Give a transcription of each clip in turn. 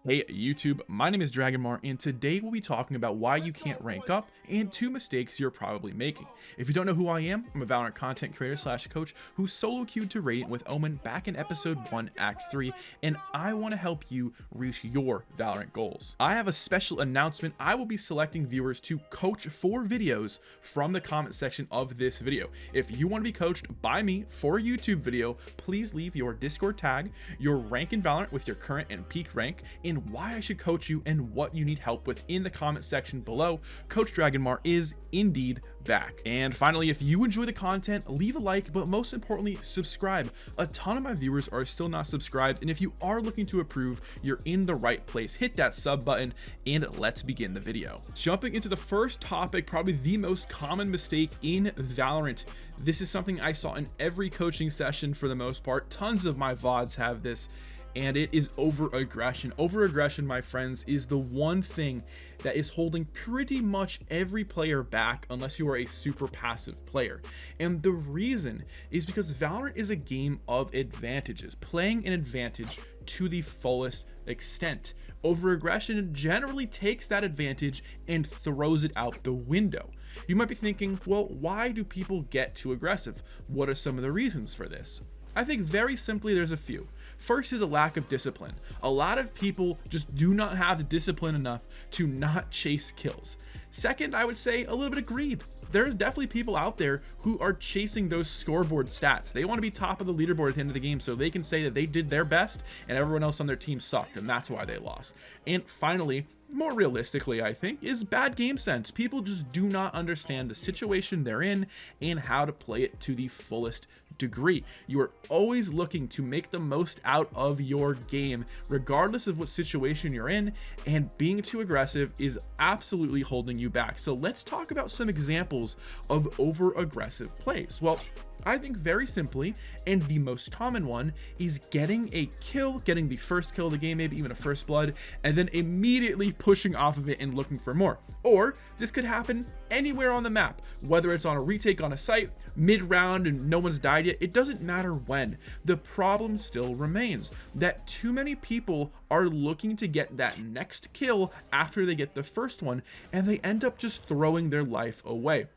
Hey YouTube, my name is Dragonmar, and today we'll be talking about why you can't rank up and 2 mistakes you're probably making. If you don't know who I am, I'm a Valorant content creator slash coach who solo queued to Radiant with Omen back in episode 1 act 3, and I want to help you reach your Valorant goals. I have a special announcement. I will be selecting viewers to coach 4 videos from the comment section of this video. If you want to be coached by me for a YouTube video, please leave your Discord tag, your rank in Valorant with your current and peak rank, and why I should coach you and what you need help with in the comment section below. Coach Dragonmar is indeed back. And finally, if you enjoy the content, leave a like, but most importantly, subscribe. A ton of my viewers are still not subscribed, and if you are looking to improve, you're in the right place. Hit that sub button and let's begin the video. Jumping into the first topic, probably the most common mistake in Valorant. This is something I saw in every coaching session for the most part. Tons of my VODs have this, and it is over-aggression. Over-aggression, my friends, is the one thing that is holding pretty much every player back unless you are a super passive player. And the reason is because Valorant is a game of advantages, playing an advantage to the fullest extent. Over-aggression generally takes that advantage and throws it out the window. You might be thinking, well, why do people get too aggressive? What are some of the reasons for this? I think very simply there's a few. First is a lack of discipline. A lot of people just do not have the discipline enough to not chase kills. Second, I would say a little bit of greed. There's definitely people out there who are chasing those scoreboard stats. They want to be top of the leaderboard at the end of the game so they can say that they did their best and everyone else on their team sucked, and that's why they lost. And finally, more realistically, I think, is bad game sense. People just do not understand the situation they're in and how to play it to the fullest degree. You are always looking to make the most out of your game, regardless of what situation you're in, and being too aggressive is absolutely holding you back. So let's talk about some examples of over-aggressive plays. Well, I think very simply, and the most common one, is getting a kill, getting the first kill of the game, maybe even a first blood, and then immediately pushing off of it and looking for more. Or this could happen anywhere on the map, whether it's on a retake on a site, mid-round and no one's died yet, it doesn't matter when. The problem still remains that too many people are looking to get that next kill after they get the first one, and they end up just throwing their life away.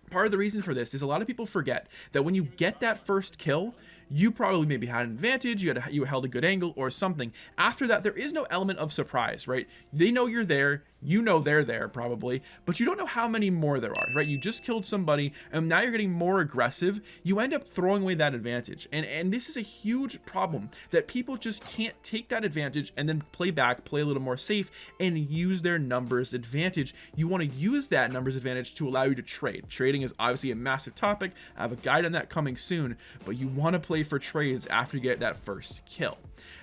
Part of the reason for this is a lot of people forget that when you get that first kill, you probably maybe had an advantage, you held a good angle or something. After that, there is no element of surprise, right? They know you're there, you know they're there probably, but you don't know how many more there are, right? You just killed somebody and now you're getting more aggressive. You end up throwing away that advantage. And this is a huge problem that people just can't take that advantage and then play back, play a little more safe and use their numbers advantage. You want to use that numbers advantage to allow you to trade. Trading is obviously a massive topic. I have a guide on that coming soon, but you want to play for trades after you get that first kill.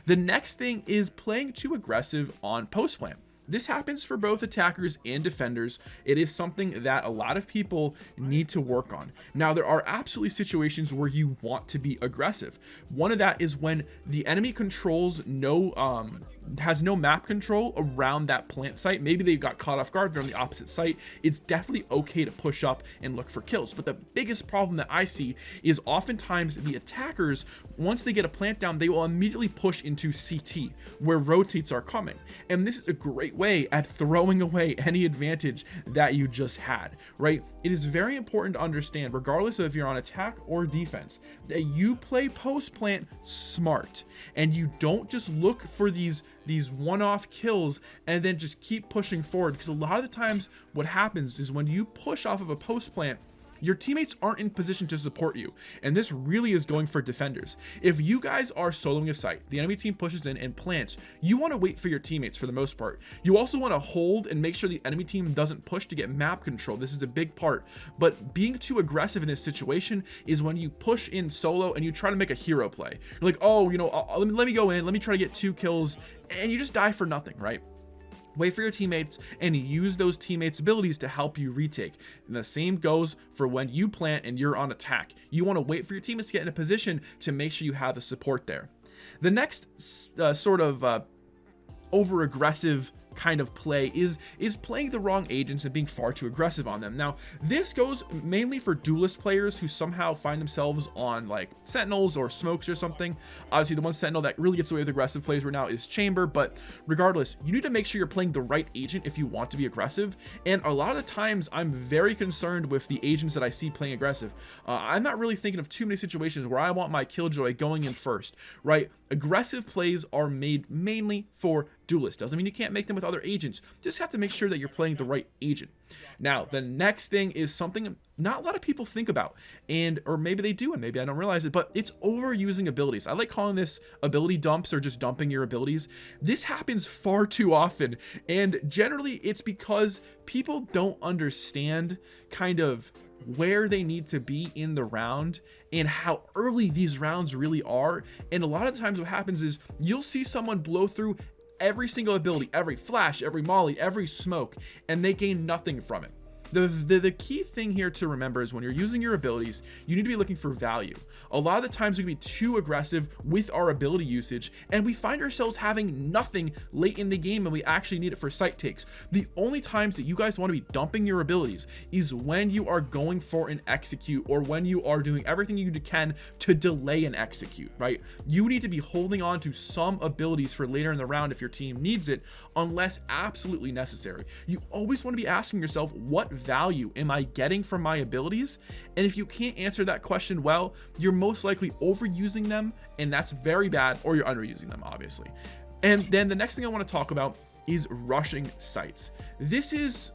The next thing is playing too aggressive on post plant. This happens for both attackers and defenders. It is something that a lot of people need to work on. Now, there are absolutely situations where you want to be aggressive. One of that is when the enemy controls has no map control around that plant site. Maybe they got caught off guard, they're on the opposite site. It's definitely okay to push up and look for kills. But the biggest problem that I see is oftentimes the attackers, once they get a plant down, they will immediately push into CT where rotates are coming. And this is a great way at throwing away any advantage that you just had, right? It is very important to understand, regardless of if you're on attack or defense, that you play post plant smart and you don't just look for these one-off kills and then just keep pushing forward, because a lot of the times what happens is when you push off of a post plant, your teammates aren't in position to support you, and this really is going for defenders. If you guys are soloing a site, the enemy team pushes in and plants, you want to wait for your teammates for the most part. You also want to hold and make sure the enemy team doesn't push to get map control. This is a big part, but being too aggressive in this situation is when you push in solo and you try to make a hero play. You're like, oh, you know, let me go in, let me try to get 2 kills, and you just die for nothing, right? Wait for your teammates and use those teammates' abilities to help you retake. And the same goes for when you plant and you're on attack. You want to wait for your teammates to get in a position to make sure you have the support there. The next over-aggressive kind of play is playing the wrong agents and being far too aggressive on them. Now, this goes mainly for duelist players who somehow find themselves on like sentinels or smokes or something. Obviously, the one sentinel that really gets away with aggressive plays right now is chamber, but regardless, you need to make sure you're playing the right agent if you want to be aggressive. And a lot of the times I'm very concerned with the agents that I see playing aggressive. I'm not really thinking of too many situations where I want my killjoy going in first, right? Aggressive plays are made mainly for duelists. Doesn't mean you can't make them with other agents. Just have to make sure that you're playing the right agent. Now, the next thing is something not a lot of people think about, or maybe they do and maybe I don't realize it, but it's overusing abilities. I like calling this ability dumps or just dumping your abilities. This happens far too often, and generally it's because people don't understand kind of where they need to be in the round and how early these rounds really are. And a lot of times what happens is you'll see someone blow through every single ability, every flash, every molly, every smoke, and they gain nothing from it. The key thing here to remember is when you're using your abilities, you need to be looking for value. A lot of the times we can be too aggressive with our ability usage, and we find ourselves having nothing late in the game and we actually need it for sight takes. The only times that you guys want to be dumping your abilities is when you are going for an execute or when you are doing everything you can to delay an execute, right? You need to be holding on to some abilities for later in the round if your team needs it, unless absolutely necessary. You always want to be asking yourself, what value am I getting from my abilities? And if you can't answer that question well, you're most likely overusing them, and that's very bad, or you're underusing them, obviously. And then the next thing I want to talk about is rushing sites. This is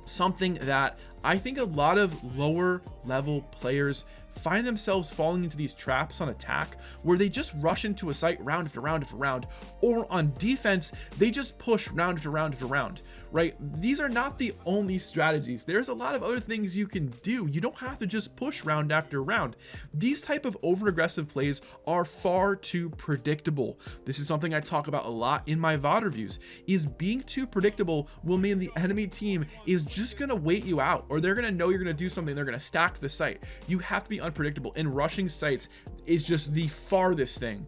something that I think a lot of lower level players find themselves falling into these traps on attack where they just rush into a site round after round after round, or on defense they just push round after round after round, right? These are not the only strategies. There's a lot of other things you can do. You don't have to just push round after round. These type of over aggressive plays are far too predictable. This is something I talk about a lot in my VOD reviews, is being too predictable will mean the enemy team is just gonna wait you out, or they're gonna know you're gonna do something. They're gonna stack the site. You have to be unpredictable, and rushing sites is just the farthest thing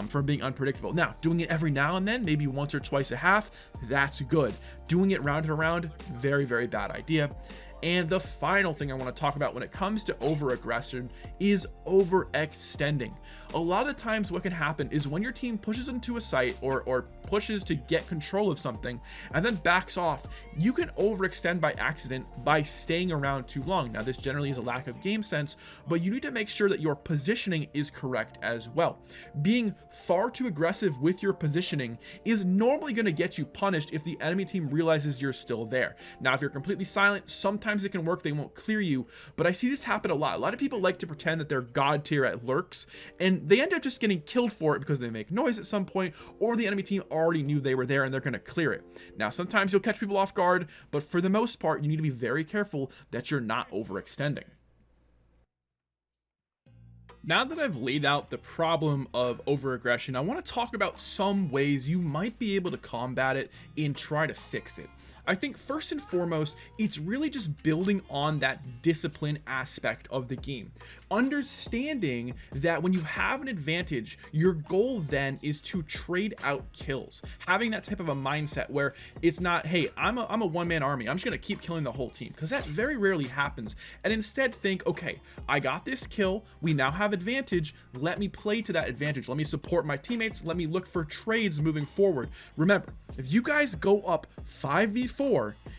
from being unpredictable. Now, doing it every now and then, maybe once or twice a half, that's good. Doing it round to round, very, very bad idea. And the final thing I want to talk about when it comes to over aggression is overextending. A lot of the times what can happen is when your team pushes into a site or pushes to get control of something and then backs off, you can overextend by accident by staying around too long. Now, this generally is a lack of game sense, but you need to make sure that your positioning is correct as well. Being far too aggressive with your positioning is normally going to get you punished if the enemy team realizes you're still there. Now, if you're completely silent, sometimes it can work, they won't clear you, but I see this happen a lot. A lot of people like to pretend that they're god tier at lurks, and they end up just getting killed for it because they make noise at some point, or the enemy team already knew they were there and they're going to clear it. Now, sometimes you'll catch people off guard, but for the most part, you need to be very careful that you're not overextending. Now that I've laid out the problem of overaggression, I want to talk about some ways you might be able to combat it and try to fix it. I think first and foremost, it's really just building on that discipline aspect of the game. Understanding that when you have an advantage, your goal then is to trade out kills. Having that type of a mindset where it's not, hey, I'm a one-man army, I'm just gonna keep killing the whole team, because that very rarely happens. And instead think, okay, I got this kill, we now have advantage, let me play to that advantage, let me support my teammates, let me look for trades moving forward. Remember, if you guys go up 5v4,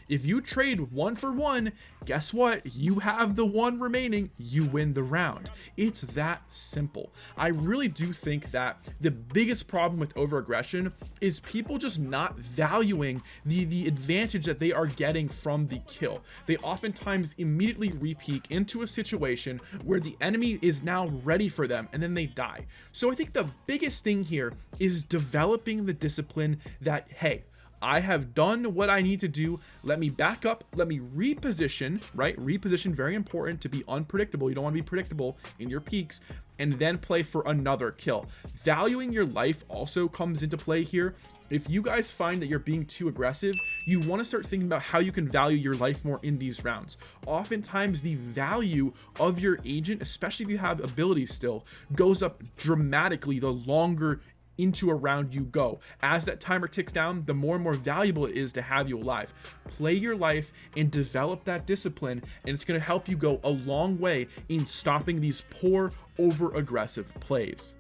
if you trade 1 for 1, guess what? You have the 1 remaining, you win the round. It's that simple. I really do think that the biggest problem with overaggression is people just not valuing the advantage that they are getting from the kill. They oftentimes immediately re-peek into a situation where the enemy is now ready for them and then they die. So I think the biggest thing here is developing the discipline that, hey, I have done what I need to do. Let me back up. Let me reposition, right? Reposition, very important to be unpredictable. You don't want to be predictable in your peaks, and then play for another kill. Valuing your life also comes into play here. If you guys find that you're being too aggressive, you want to start thinking about how you can value your life more in these rounds. Oftentimes the value of your agent, especially if you have abilities still, goes up dramatically the longer into a round you go. As that timer ticks down, the more and more valuable it is to have you alive. Play your life and develop that discipline, and it's going to help you go a long way in stopping these poor, over aggressive plays.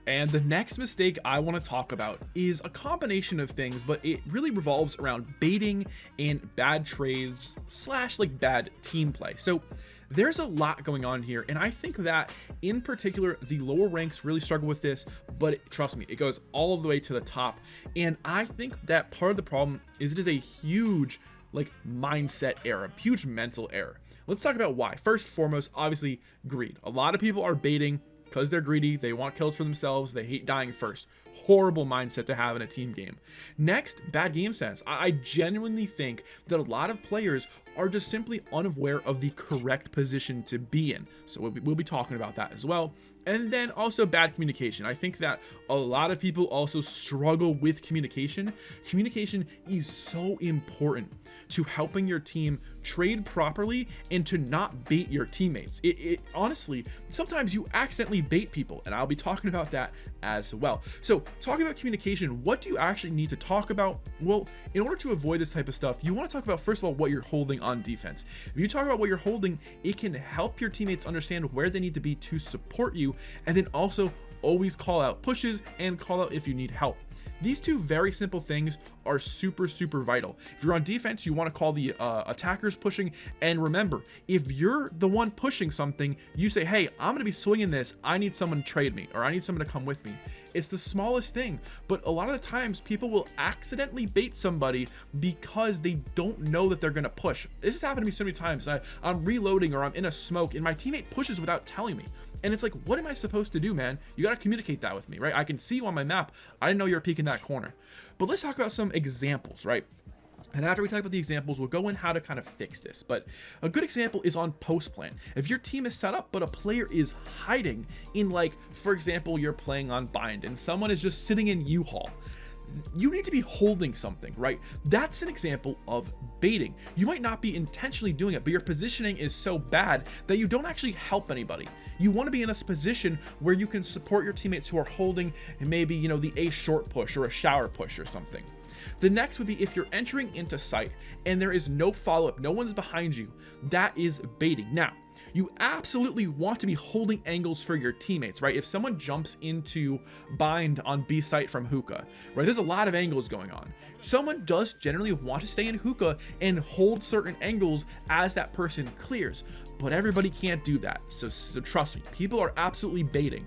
And the next mistake I want to talk about is a combination of things, but it really revolves around baiting and bad trades slash like bad team play. So there's a lot going on here, and I think that in particular the lower ranks really struggle with this, but trust me, it goes all the way to the top. And I think that part of the problem is it is a huge like mindset error, huge mental error. Let's talk about why. First and foremost, obviously greed. A lot of people are baiting because they're greedy, they want kills for themselves, they hate dying first. Horrible mindset to have in a team game. Next, bad game sense. I genuinely think that a lot of players are just simply unaware of the correct position to be in. So we'll be talking about that as well. And then also bad communication. I think that a lot of people also struggle with communication. Communication is so important to helping your team trade properly and to not bait your teammates. It honestly, sometimes you accidentally bait people, and I'll be talking about that as well. So talking about communication, what do you actually need to talk about? Well, in order to avoid this type of stuff, you want to talk about, first of all, what you're holding on defense. If you talk about what you're holding, it can help your teammates understand where they need to be to support you, and then also always call out pushes and call out if you need help. These two very simple things are super vital. If you're on defense, you want to call the attackers pushing, and remember, if you're the one pushing something, you say, hey, I'm going to be swinging this, I need someone to trade me, or I need someone to come with me. It's the smallest thing, but a lot of the times people will accidentally bait somebody because they don't know that they're going to push. This has happened to me so many times. I'm reloading or I'm in a smoke and my teammate pushes without telling me. And it's like, what am I supposed to do, man? You got to communicate that with me, right? I can see you on my map. I didn't know you were peeking that corner. But let's talk about some examples, right? And after we talk about the examples, we'll go in how to kind of fix this. But a good example is on post plan. If your team is set up, but a player is hiding in, like, for example, you're playing on bind and someone is just sitting in U-Haul, you need to be holding something, right? That's an example of baiting. You might not be intentionally doing it, but your positioning is so bad that you don't actually help anybody. You want to be in a position where you can support your teammates who are holding maybe, you know, the A short push or a shower push or something. The next would be if you're entering into sight and there is no follow-up, no one's behind you, that is baiting. Now, you absolutely want to be holding angles for your teammates, right? If someone jumps into bind on B site from hookah, right? There's a lot of angles going on. Someone does generally want to stay in hookah and hold certain angles as that person clears, but everybody can't do that. So trust me, people are absolutely baiting.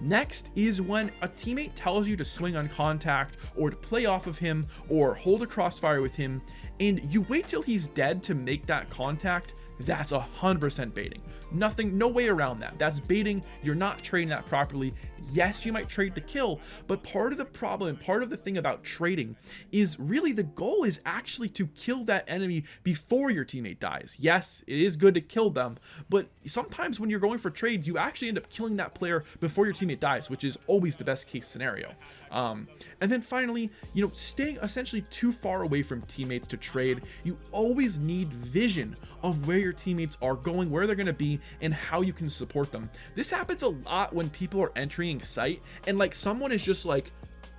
Next is when a teammate tells you to swing on contact or to play off of him or hold a crossfire with him, and you wait till he's dead to make that contact. That's 100% baiting. Nothing, no way around that. That's baiting. You're not trading that properly. Yes, you might trade the kill, but part of the problem, part of the thing about trading is really the goal is actually to kill that enemy before your teammate dies. Yes, it is good to kill them, but sometimes when you're going for trades, you actually end up killing that player before your teammate dies, which is always the best case scenario. And then finally, you know, staying essentially too far away from teammates to trade. You always need vision of where your teammates are going, where they're going to be, and how you can support them. This happens a lot when people are entering site and like someone is just like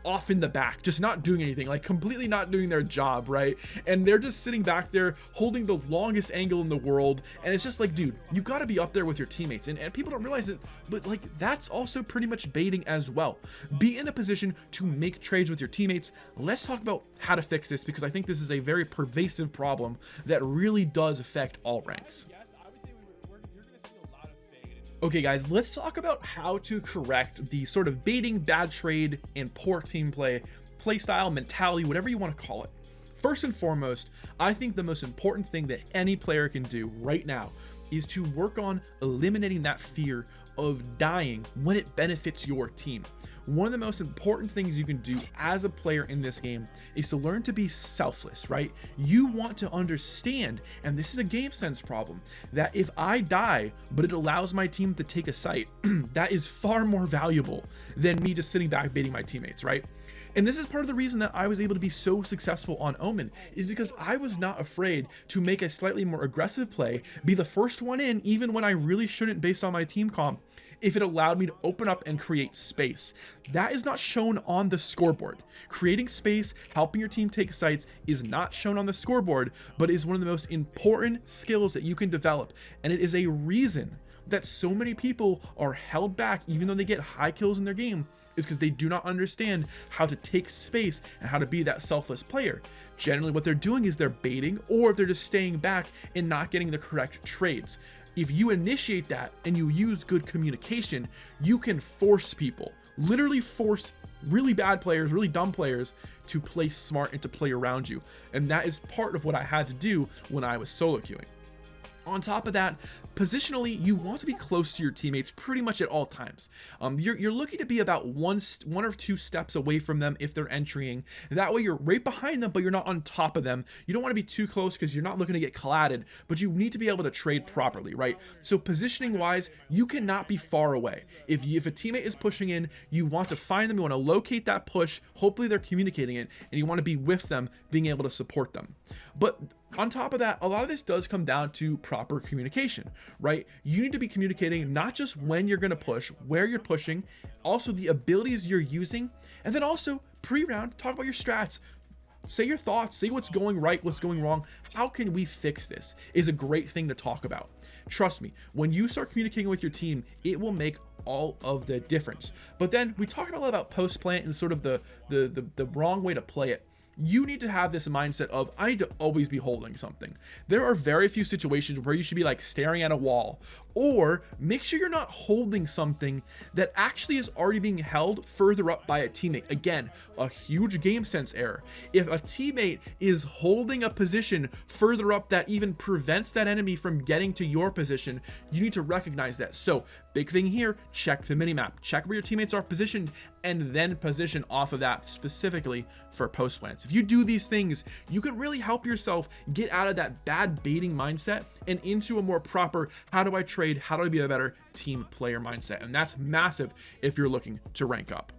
off in the back, just not doing anything, like completely not doing their job, right? And they're just sitting back there holding the longest angle in the world, and it's just like, dude, you got to be up there with your teammates, and people don't realize it, but like that's also pretty much baiting as well. Be in a position to make trades with your teammates. Let's talk about how to fix this, because I think this is a very pervasive problem that really does affect all ranks. Okay guys, let's talk about how to correct the sort of baiting, bad trade, and poor team play style, mentality, whatever you want to call it. First and foremost, I think the most important thing that any player can do right now is to work on eliminating that fear of dying when it benefits your team. One of the most important things you can do as a player in this game is to learn to be selfless, right? You want to understand, and this is a game sense problem, that if I die, but it allows my team to take a site, that is far more valuable than me just sitting back baiting my teammates, right? And this is part of the reason that I was able to be so successful on Omen, is because I was not afraid to make a slightly more aggressive play, be the first one in, even when I really shouldn't based on my team comp, if it allowed me to open up and create space. That is not shown on the scoreboard. Creating space, helping your team take sites is not shown on the scoreboard, but is one of the most important skills that you can develop. And it is a reason that so many people are held back, even though they get high kills in their game, is because they do not understand how to take space and how to be that selfless player. Generally, what they're doing is they're baiting, or they're just staying back and not getting the correct trades. If you initiate that and you use good communication, you can force people, literally force really bad players, really dumb players to play smart and to play around you. And that is part of what I had to do when I was solo queuing. On top of that, positionally, you want to be close to your teammates pretty much at all times. You're looking to be about one or two steps away from them if they're entering. That way you're right behind them, but you're not on top of them. You don't want to be too close because you're not looking to get collided, but you need to be able to trade properly, right? So positioning wise, you cannot be far away. If a teammate is pushing in, you want to find them, you want to locate that push, hopefully they're communicating it, and you want to be with them, being able to support them. But on top of that, a lot of this does come down to proper communication, right? You need to be communicating not just when you're going to push, where you're pushing, also the abilities you're using, and then also pre-round, talk about your strats. Say your thoughts, say what's going right, what's going wrong, how can we fix this, is a great thing to talk about. Trust me, when you start communicating with your team, it will make all of the difference. But then we talked a lot about post plant and sort of the wrong way to play it. You need to have this mindset of, I need to always be holding something. There are very few situations where you should be like staring at a wall, or make sure you're not holding something that actually is already being held further up by a teammate. Again, a huge game sense error. If a teammate is holding a position further up that even prevents that enemy from getting to your position, you need to recognize that. So big thing here, check the minimap, check where your teammates are positioned, and then position off of that specifically for post plants. If you do these things, you can really help yourself get out of that bad baiting mindset and into a more proper, how do I trade, how do I be a better team player mindset? And that's massive if you're looking to rank up.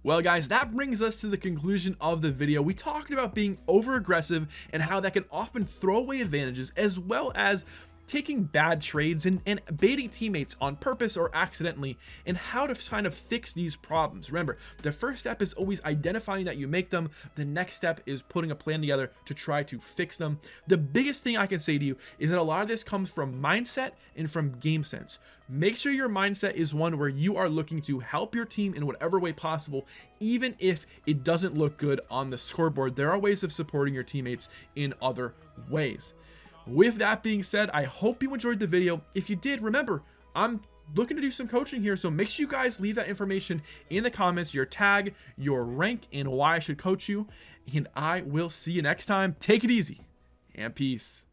Well guys, that brings us to the conclusion of the video. We talked about being over aggressive and how that can often throw away advantages, as well as taking bad trades and baiting teammates on purpose or accidentally, and how to kind of fix these problems. Remember, the first step is always identifying that you make them. The next step is putting a plan together to try to fix them. The biggest thing I can say to you is that a lot of this comes from mindset and from game sense. Make sure your mindset is one where you are looking to help your team in whatever way possible, even if it doesn't look good on the scoreboard. There are ways of supporting your teammates in other ways. With that being said, I hope you enjoyed the video. If you did, remember, I'm looking to do some coaching here, so make sure you guys leave that information in the comments, your tag, your rank, and why I should coach you. And I will see you next time. Take it easy and peace.